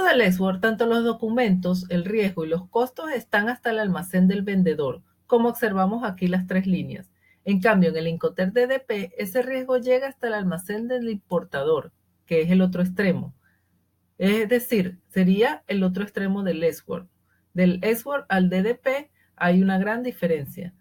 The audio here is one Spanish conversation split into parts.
caso del export, tanto los documentos, el riesgo y los costos están hasta el almacén del vendedor, como observamos aquí las tres líneas. En cambio, en el Incoterm DDP, ese riesgo llega hasta el almacén del importador, que es el otro extremo. Es decir, sería el otro extremo del export. Del export al DDP hay una gran diferencia.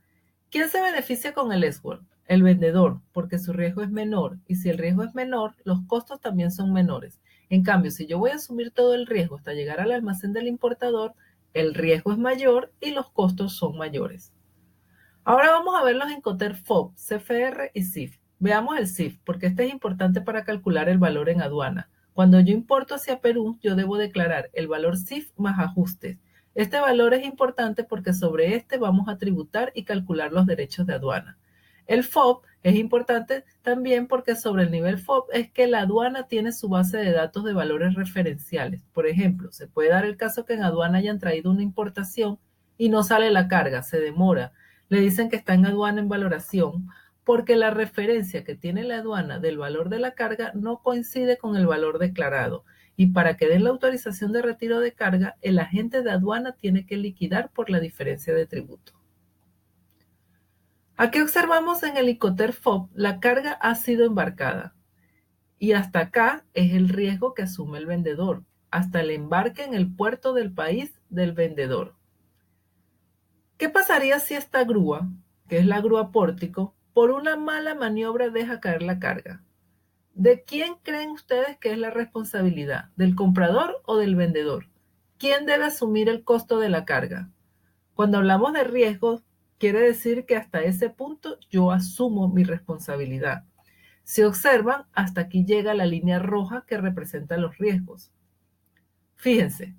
¿Quién se beneficia con el export? El vendedor, porque su riesgo es menor, y si el riesgo es menor, los costos también son menores. En cambio, si yo voy a asumir todo el riesgo hasta llegar al almacén del importador, el riesgo es mayor y los costos son mayores. Ahora vamos a ver los Incoterm FOB, CFR y CIF. Veamos el CIF, porque este es importante para calcular el valor en aduana. Cuando yo importo hacia Perú, yo debo declarar el valor CIF más ajustes. Este valor es importante porque sobre este vamos a tributar y calcular los derechos de aduana. El FOB es importante también porque sobre el nivel FOB es que la aduana tiene su base de datos de valores referenciales. Por ejemplo, se puede dar el caso que en aduana hayan traído una importación y no sale la carga, se demora. Le dicen que está en aduana en valoración porque la referencia que tiene la aduana del valor de la carga no coincide con el valor declarado. Y para que den la autorización de retiro de carga, el agente de aduana tiene que liquidar por la diferencia de tributo. Aquí observamos en el Incoterm FOB la carga ha sido embarcada. Y hasta acá es el riesgo que asume el vendedor, hasta el embarque en el puerto del país del vendedor. ¿Qué pasaría si esta grúa, que es la grúa pórtico, por una mala maniobra deja caer la carga? ¿De quién creen ustedes que es la responsabilidad? ¿Del comprador o del vendedor? ¿Quién debe asumir el costo de la carga? Cuando hablamos de riesgos, quiere decir que hasta ese punto yo asumo mi responsabilidad. Si observan, hasta aquí llega la línea roja que representa los riesgos. Fíjense,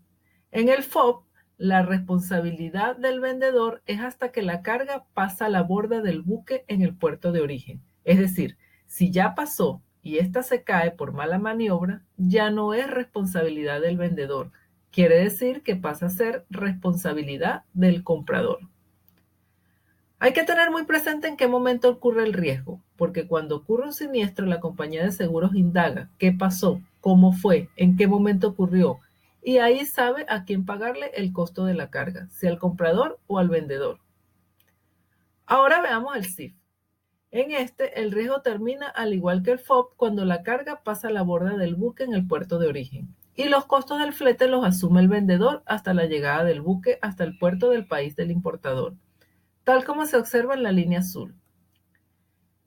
en el FOB, la responsabilidad del vendedor es hasta que la carga pasa a la borda del buque en el puerto de origen. Es decir, si ya pasó y ésta se cae por mala maniobra, ya no es responsabilidad del vendedor. Quiere decir que pasa a ser responsabilidad del comprador. Hay que tener muy presente en qué momento ocurre el riesgo, porque cuando ocurre un siniestro, la compañía de seguros indaga qué pasó, cómo fue, en qué momento ocurrió, y ahí sabe a quién pagarle el costo de la carga, si al comprador o al vendedor. Ahora veamos el CIF. En este, el riesgo termina al igual que el FOB cuando la carga pasa a la borda del buque en el puerto de origen, y los costos del flete los asume el vendedor hasta la llegada del buque hasta el puerto del país del importador, tal como se observa en la línea azul.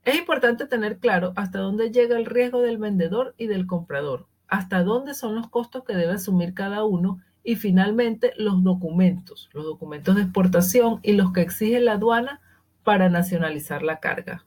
Es importante tener claro hasta dónde llega el riesgo del vendedor y del comprador, hasta dónde son los costos que debe asumir cada uno y finalmente los documentos de exportación y los que exige la aduana para nacionalizar la carga.